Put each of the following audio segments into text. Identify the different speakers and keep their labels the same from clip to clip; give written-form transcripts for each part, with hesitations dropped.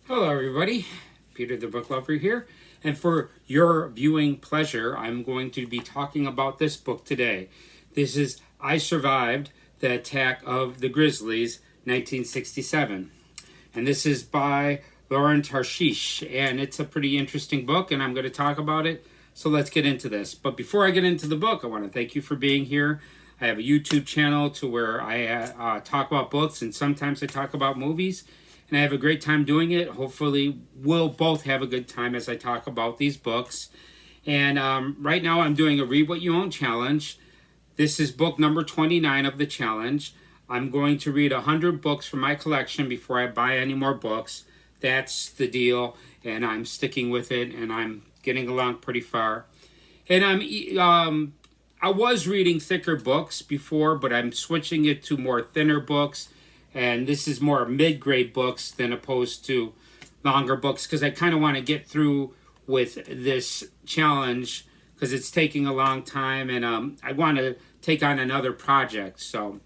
Speaker 1: Hello, everybody. Peter the Book Lover here. And for your viewing pleasure, I'm going to be talking about this book today. This is I Survived the Attack of the Grizzlies, 1967. And this is by Lauren Tarshish. And it's a pretty interesting book, and I'm going to talk about it. So let's get into this. But before I get into the book, I want to thank you for being here. I have a YouTube channel to where I talk about books, and sometimes I talk about movies. And I have a great time doing it. Hopefully, we'll both have a good time as I talk about these books. And right now, I'm doing a Read What You Own challenge. This is book number 29 of the challenge. I'm going to read 100 books from my collection before I buy any more books. That's the deal, and I'm sticking with it, and I'm getting along pretty far. And I was reading thicker books before, but I'm switching it to more thinner books. And this is more mid-grade books than opposed to longer books because I kind of want to get through with this challenge because it's taking a long time, and I want to take on another project. So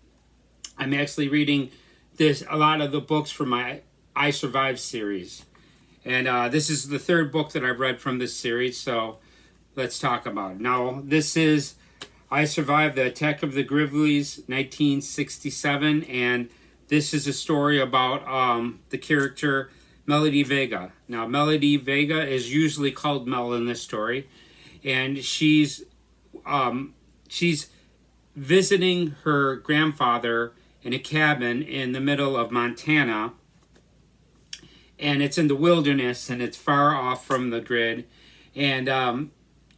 Speaker 1: I'm actually reading a lot of the books from my I Survived series. And this is the third book that I've read from this series, so let's talk about it. Now, this is I Survived the Attack of the Grizzlies, 1967, and this is a story about the character Melody Vega. Now, Melody Vega is usually called Mel in this story, and she's visiting her grandfather in a cabin in the middle of Montana, and it's in the wilderness, and it's far off from the grid, and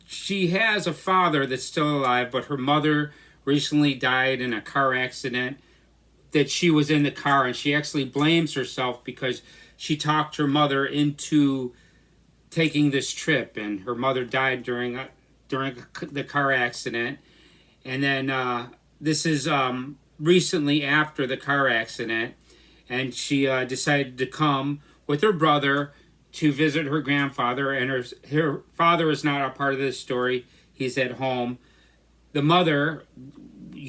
Speaker 1: she has a father that's still alive, but her mother recently died in a car accident that she was in the car, and she actually blames herself because she talked her mother into taking this trip, and her mother died during the car accident. And then this is recently after the car accident, and she decided to come with her brother to visit her grandfather, and her father is not a part of this story. He's at home. The mother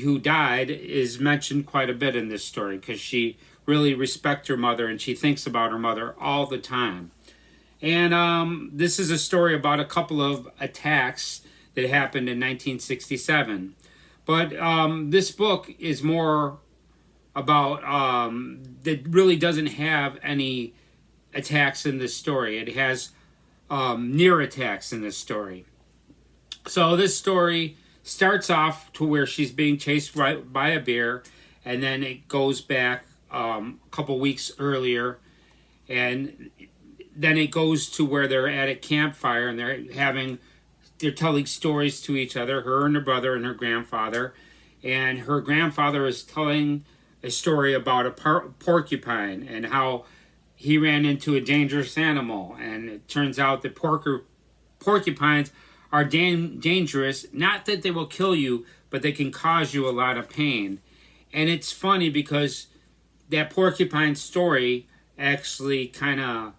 Speaker 1: who died is mentioned quite a bit in this story because she really respects her mother and she thinks about her mother all the time. And this is a story about a couple of attacks that happened in 1967. But this book is more about that really doesn't have any attacks in this story. It has near attacks in this story. So this story starts off to where she's being chased by a bear, and then it goes back a couple weeks earlier, and then it goes to where they're at a campfire and they're telling stories to each other, her and her brother and her grandfather, and her grandfather is telling a story about a porcupine and how he ran into a dangerous animal, and it turns out that porcupines are dangerous, not that they will kill you, but they can cause you a lot of pain. And it's funny because that porcupine story actually kind of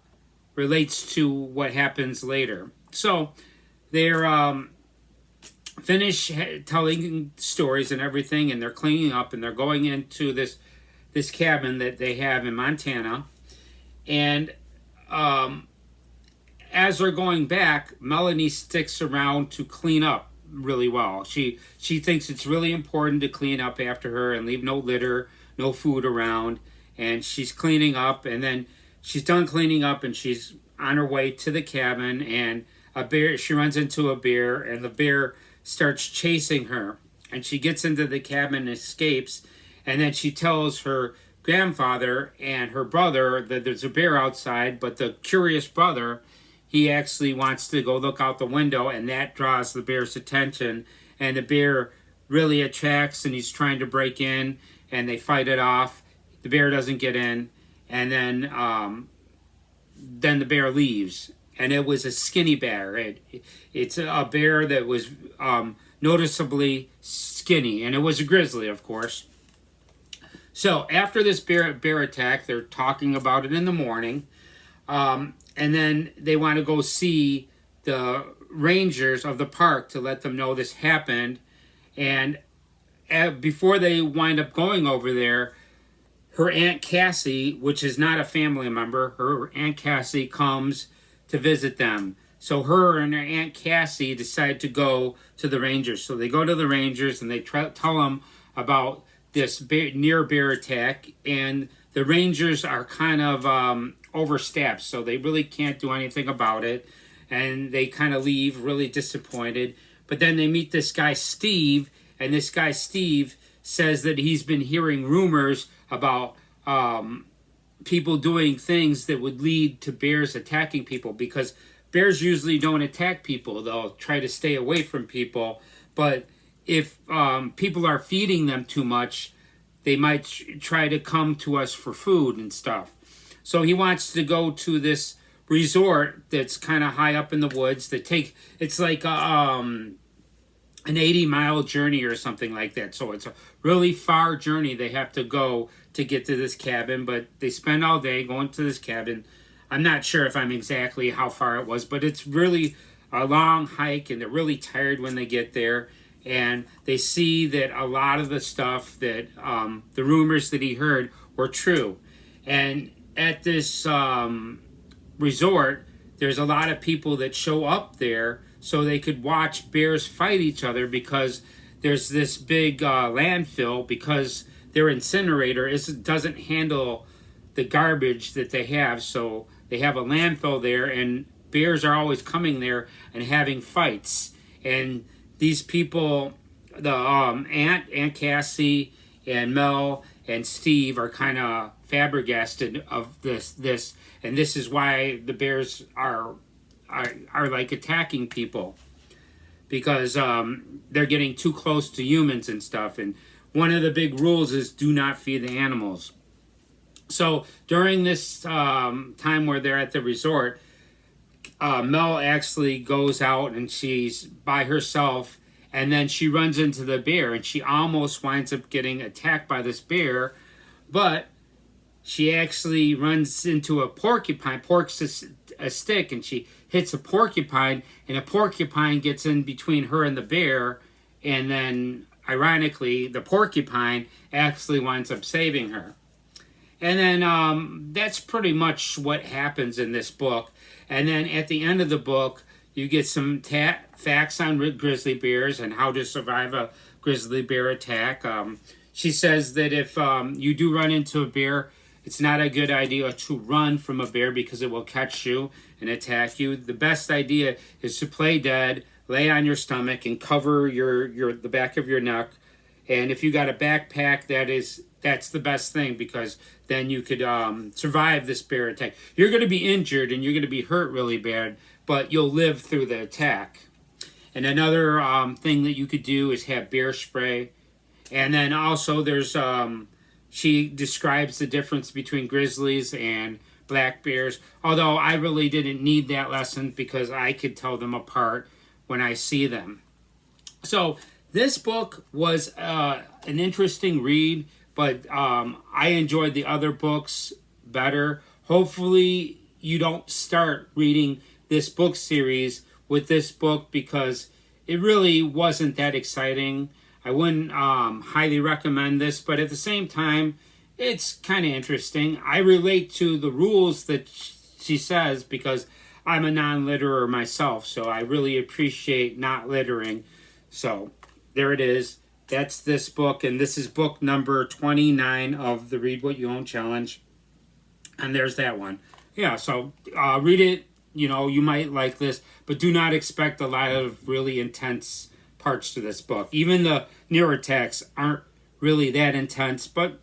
Speaker 1: relates to what happens later. So they're finished telling stories and everything, and they're cleaning up, and they're going into this cabin that they have in Montana. And as they're going back, Melanie sticks around to clean up really well. She thinks it's really important to clean up after her and leave no litter, no food around. And she's cleaning up, and then she's done cleaning up, and she's on her way to the cabin, and she runs into a bear, and the bear starts chasing her. And she gets into the cabin and escapes, and then she tells her grandfather and her brother that there's a bear outside, but the curious brother, he actually wants to go look out the window, and that draws the bear's attention, and the bear really attacks, and he's trying to break in, and they fight it off. The bear doesn't get in, and then the bear leaves, and it was a skinny bear. It's a bear that was noticeably skinny, and it was a grizzly, of course. So after this bear attack, they're talking about it in the morning, and then they want to go see the rangers of the park to let them know this happened. And before they wind up going over there, her Aunt Cassie, which is not a family member, her Aunt Cassie comes to visit them. So her and her Aunt Cassie decide to go to the Rangers. So they go to the Rangers and they tell them about this near bear attack. And the Rangers are kind of overstaffed, so they really can't do anything about it. And they kind of leave really disappointed. But then they meet this guy, Steve. And this guy, Steve, says that he's been hearing rumors about people doing things that would lead to bears attacking people, because bears usually don't attack people. They'll try to stay away from people. But if people are feeding them too much, they might try to come to us for food and stuff. So he wants to go to this resort that's kind of high up in the woods. It's like an 80-mile journey or something like that. So it's a really far journey they have to go to get to this cabin. But they spend all day going to this cabin. I'm not sure if I'm exactly how far it was, but it's really a long hike, and they're really tired when they get there. And they see that a lot of the stuff that the rumors that he heard were true. And at this resort, there's a lot of people that show up there so they could watch bears fight each other, because there's this big landfill, because their incinerator doesn't handle the garbage that they have. So they have a landfill there, and bears are always coming there and having fights. And these people, the Aunt Cassie and Mel and Steve, are kind of flabbergasted of this, and this is why the bears are like attacking people, because they're getting too close to humans and stuff. And one of the big rules is do not feed the animals. So during this time where they're at the resort, Mel actually goes out and she's by herself, and then she runs into the bear, and she almost winds up getting attacked by this bear, but she actually runs into a porcupine, porks a stick, and she hits a porcupine, and a porcupine gets in between her and the bear, and then ironically the porcupine actually winds up saving her. And then that's pretty much what happens in this book. And then at the end of the book, you get some facts on grizzly bears and how to survive a grizzly bear attack. She says that if you do run into a bear, it's not a good idea to run from a bear, because it will catch you and attack you. The best idea is to play dead, lay on your stomach, and cover the back of your neck. And if you got a backpack, that's the best thing, because then you could survive this bear attack. You're going to be injured and you're going to be hurt really bad, but you'll live through the attack. And another thing that you could do is have bear spray. And then also there's, she describes the difference between grizzlies and black bears. Although I really didn't need that lesson, because I could tell them apart when I see them. So this book was an interesting read, but I enjoyed the other books better. Hopefully you don't start reading this book series with this book, because it really wasn't that exciting. I wouldn't highly recommend this, but at the same time, it's kind of interesting. I relate to the rules that she says, because I'm a non-litterer myself, so I really appreciate not littering. So there it is. That's this book, and this is book number 29 of the Read What You Own Challenge. And there's that one. Yeah, so read it. You know, you might like this, but do not expect a lot of really intense parts to this book. Even the newer attacks aren't really that intense, but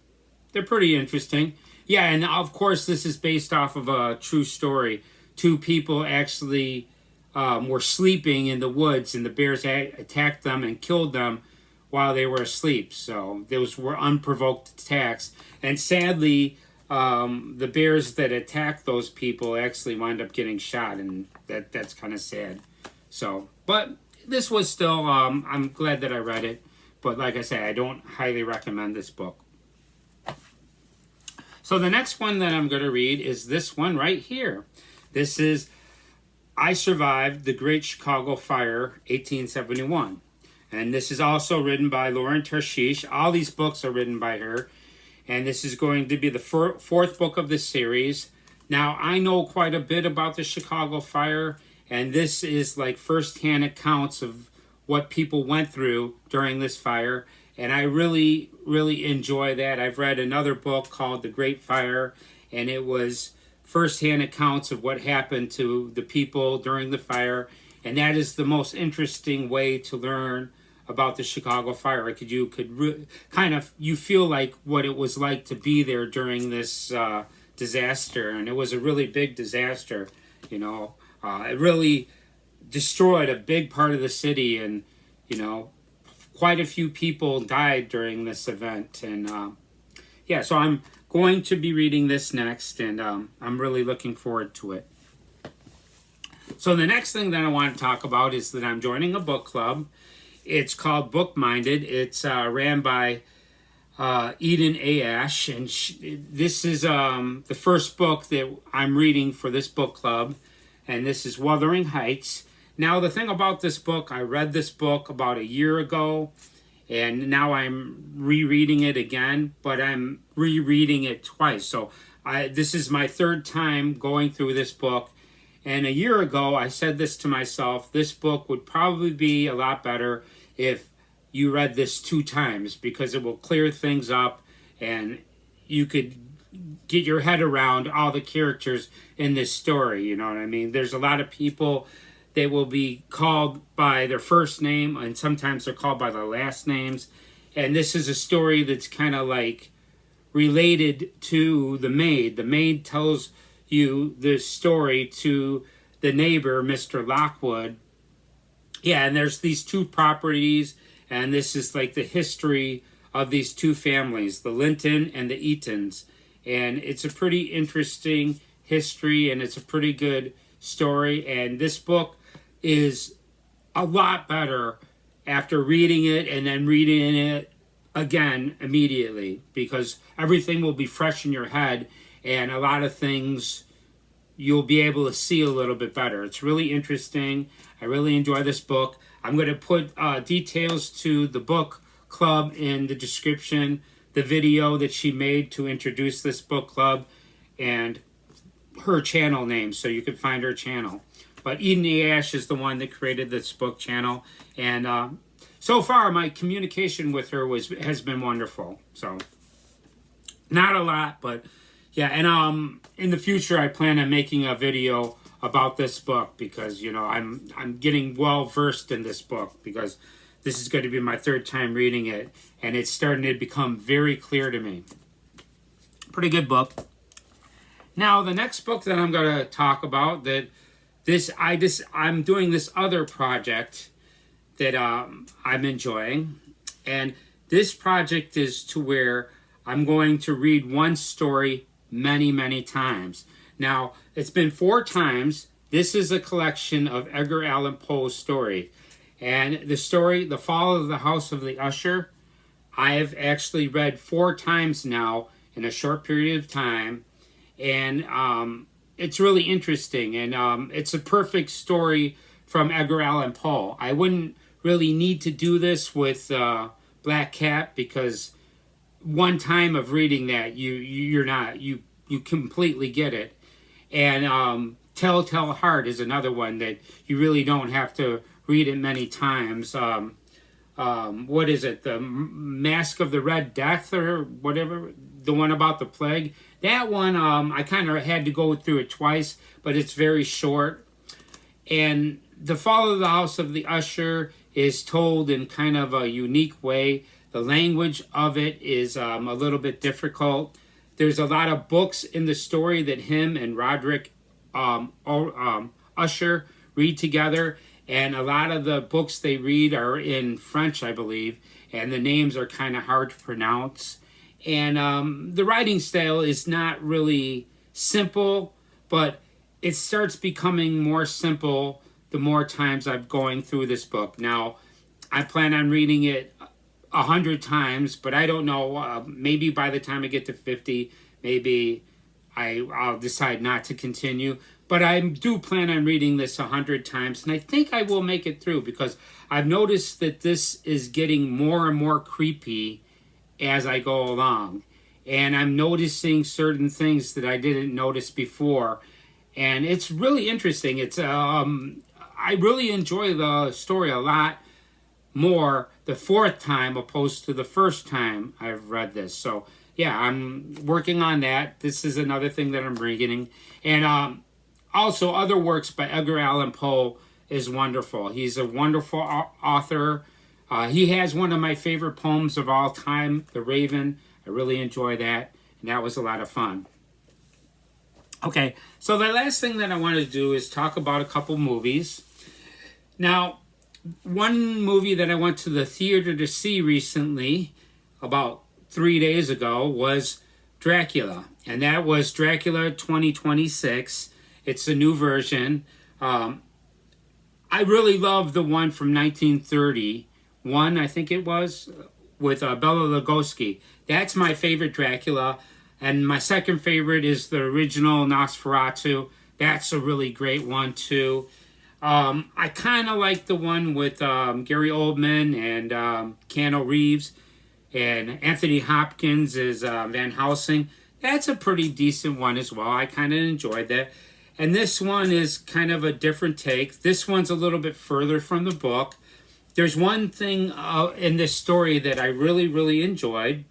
Speaker 1: they're pretty interesting. Yeah, and of course this is based off of a true story. Two people actually were sleeping in the woods, and the bears attacked them and killed them while they were asleep. So those were unprovoked attacks. And sadly, the bears that attacked those people actually wind up getting shot, and that's kind of sad. So, but this was still, I'm glad that I read it. But like I say, I don't highly recommend this book. So the next one that I'm going to read is this one right here. This is I Survived the Great Chicago Fire, 1871. And this is also written by Lauren Tarshish. All these books are written by her. and this is going to be the fourth book of the series. Now, I know quite a bit about the Chicago fire, and this is like firsthand accounts of what people went through during this fire, and I really, really enjoy that. I've read another book called The Great Fire, and it was firsthand accounts of what happened to the people during the fire, and that is the most interesting way to learn about the Chicago fire. You could kind of, you feel like what it was like to be there during this disaster, and it was a really big disaster. You know, it really destroyed a big part of the city, and you know, quite a few people died during this event. And yeah, so I'm going to be reading this next, and I'm really looking forward to it. So the next thing that I want to talk about is that I'm joining a book club. It's called Book Minded. It's ran by Eden Ayash, and this is the first book that I'm reading for this book club, and this is Wuthering Heights. Now, the thing about this book, I read this book about a year ago, and now I'm rereading it again, but I'm rereading it twice. So this is my third time going through this book. And a year ago, I said this to myself: this book would probably be a lot better if you read this 2 times, because it will clear things up and you could get your head around all the characters in this story. You know what I mean? There's a lot of people that will be called by their first name, and sometimes they're called by their last names. And this is a story that's kind of like related to the maid. The maid tells you this story to the neighbor, Mr. Lockwood. Yeah, and there's these 2 properties, and this is like the history of these 2 families, the Linton and the Eatons. And it's a pretty interesting history, and it's a pretty good story. And this book is a lot better after reading it and then reading it again immediately, because everything will be fresh in your head, and a lot of things you'll be able to see a little bit better. It's really interesting. I really enjoy this book. I'm going to put details to the book club in the description, the video that she made to introduce this book club, and her channel name, so you can find her channel. But Eden Ayash is the one that created this book channel, and so far my communication with her has been wonderful. So not a lot, but yeah. And in the future, I plan on making a video about this book, because you know I'm getting well versed in this book, because this is going to be my 3rd time reading it, and it's starting to become very clear to me. Pretty good book. Now, the next book that I'm going to talk about, I'm doing this other project that I'm enjoying, and this project is to where I'm going to read one story many, many times. Now, it's been 4 times. This is a collection of Edgar Allan Poe's stories. And the story, The Fall of the House of the Usher, I have actually read 4 times now in a short period of time. And it's really interesting. And it's a perfect story from Edgar Allan Poe. I wouldn't really need to do this with Black Cat, because one time of reading that, you completely get it. And Telltale Heart is another one that you really don't have to read it many times. What is it? The Mask of the Red Death, or whatever, the one about the plague. That one, I kind of had to go through it twice, but it's very short. And The Fall of the House of the Usher is told in kind of a unique way. The language of it is a little bit difficult. There's a lot of books in the story that him and Roderick Usher read together, and a lot of the books they read are in French, I believe, and the names are kind of hard to pronounce. And the writing style is not really simple, but it starts becoming more simple the more times I'm going through this book. Now, I plan on reading it 100 times, but I don't know. Maybe by the time I get to 50, maybe I'll decide not to continue. But I do plan on reading this 100 times, and I think I will make it through, because I've noticed that this is getting more and more creepy as I go along. and I'm noticing certain things that I didn't notice before, and it's really interesting. It's I really enjoy the story a lot more the fourth time opposed to the first time I've read this. So yeah, I'm working on that. This is another thing that I'm reading, and also other works by Edgar Allan Poe is wonderful. He's a wonderful author. He has one of my favorite poems of all time, The Raven. I really enjoy that, and that was a lot of fun. Okay, so the last thing that I want to do is talk about a couple movies. Now, one movie that I went to the theater to see recently, about 3 days ago, was Dracula. And that was Dracula 2026. It's a new version. I really love the one from 1931, I think it was, with Bela Lugosi. That's my favorite Dracula. And my second favorite is the original Nosferatu. That's a really great one, too. I kind of like the one with Gary Oldman and Keanu Reeves, and Anthony Hopkins is Van Helsing. That's a pretty decent one as well. I kind of enjoyed that. And this one is kind of a different take. This one's a little bit further from the book. There's one thing in this story that I really, really enjoyed.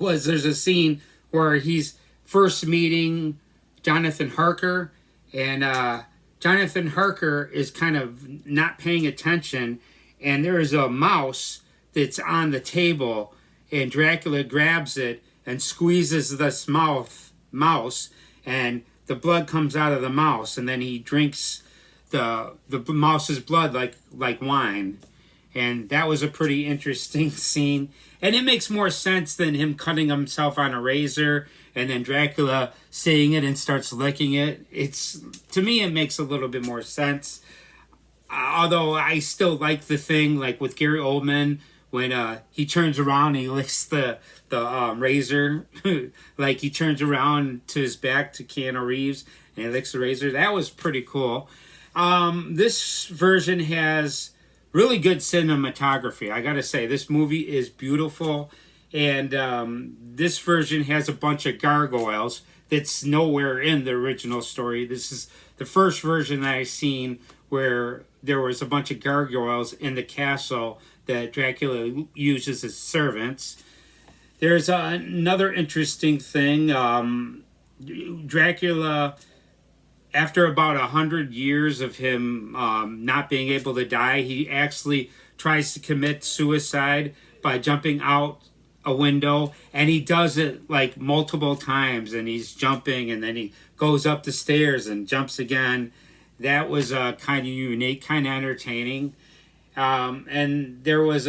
Speaker 1: There's a scene where he's first meeting Jonathan Harker, and Jonathan Harker is kind of not paying attention, and there's a mouse that's on the table, and Dracula grabs it and squeezes this mouse, and the blood comes out of the mouse, and then he drinks the mouse's blood like wine. And that was a pretty interesting scene. And it makes more sense than him cutting himself on a razor and then Dracula seeing it and starts licking it. To me, it makes a little bit more sense. Although I still like the thing, like with Gary Oldman, when he turns around and he licks the razor. Like he turns around to his back to Keanu Reeves and he licks the razor. That was pretty cool. This version has really good cinematography. I gotta say, this movie is beautiful, and this version has a bunch of gargoyles that's nowhere in the original story. This is the first version that I've seen where there was a bunch of gargoyles in the castle that Dracula uses as servants. There's another interesting thing. Dracula, after about 100 years of him not being able to die, he actually tries to commit suicide by jumping out a window, and he does it like multiple times, and he's jumping, and then he goes up the stairs and jumps again. That was kind of unique, kind of entertaining. And there was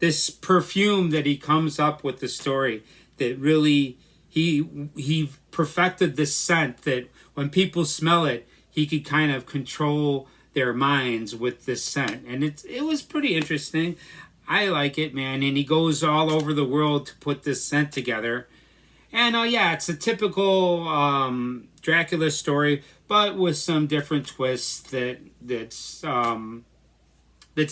Speaker 1: this perfume that he comes up with the story that really, he perfected this scent that when people smell it, he could kind of control their minds with this scent. And it was pretty interesting. I like it, man. And he goes all over the world to put this scent together. And yeah, it's a typical Dracula story, but with some different twists that's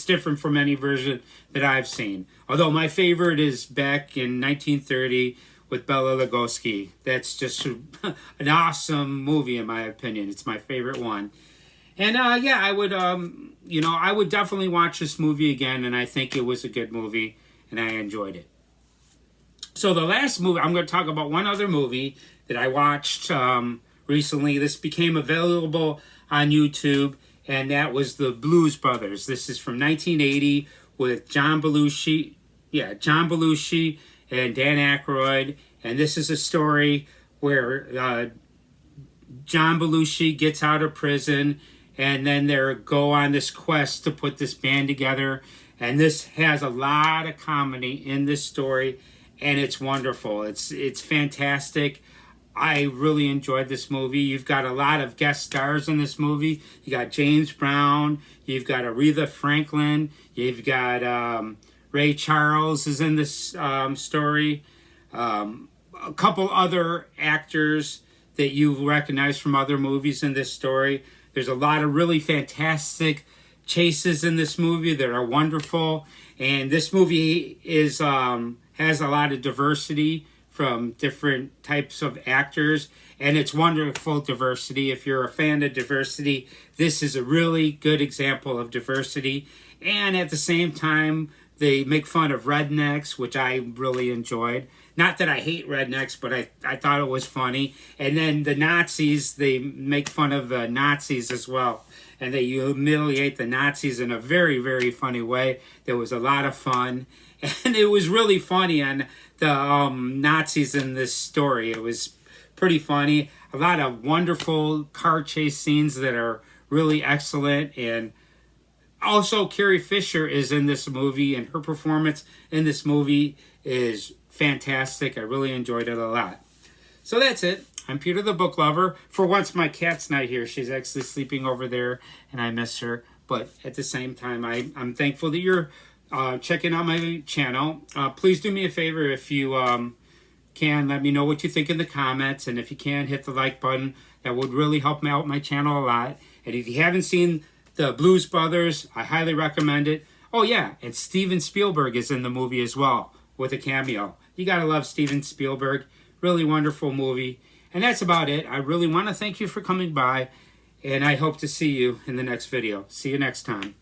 Speaker 1: different from any version that I've seen. Although my favorite is back in 1930 with Bela Lugosi. That's just an awesome movie in my opinion. It's my favorite one. And yeah, I would definitely watch this movie again, and I think it was a good movie, and I enjoyed it. So the last movie, I'm going to talk about one other movie that I watched recently. This became available on YouTube, and that was The Blues Brothers. This is from 1980 with John Belushi and Dan Aykroyd. And this is a story where John Belushi gets out of prison, and then they go on this quest to put this band together. And this has a lot of comedy in this story, and it's wonderful. It's fantastic. I really enjoyed this movie. You've got a lot of guest stars in this movie. You got James Brown. You've got Aretha Franklin. You've got Ray Charles is in this story. A couple other actors that you recognize from other movies in this story. There's a lot of really fantastic chases in this movie that are wonderful. And this movie has a lot of diversity from different types of actors, and it's wonderful diversity. If you're a fan of diversity, this is a really good example of diversity. And at the same time, they make fun of rednecks, which I really enjoyed. Not that I hate rednecks, but I thought it was funny. And then the Nazis, they make fun of the Nazis as well. And they humiliate the Nazis in a very, very funny way. There was a lot of fun. And it was really funny on the Nazis in this story. It was pretty funny. A lot of wonderful car chase scenes that are really excellent. And also, Carrie Fisher is in this movie, and her performance in this movie is fantastic. I really enjoyed it a lot. So that's it. I'm Peter the Book Lover. For once, my cat's not here. She's actually sleeping over there, and I miss her. But at the same time, I'm thankful that you're checking out my channel. Please do me a favor if you can. Let me know what you think in the comments. And if you can, hit the like button. That would really help me out my channel a lot. And if you haven't seen the Blues Brothers, I highly recommend it. Oh yeah, and Steven Spielberg is in the movie as well with a cameo. You gotta love Steven Spielberg. Really wonderful movie. And that's about it. I really want to thank you for coming by, and I hope to see you in the next video. See you next time.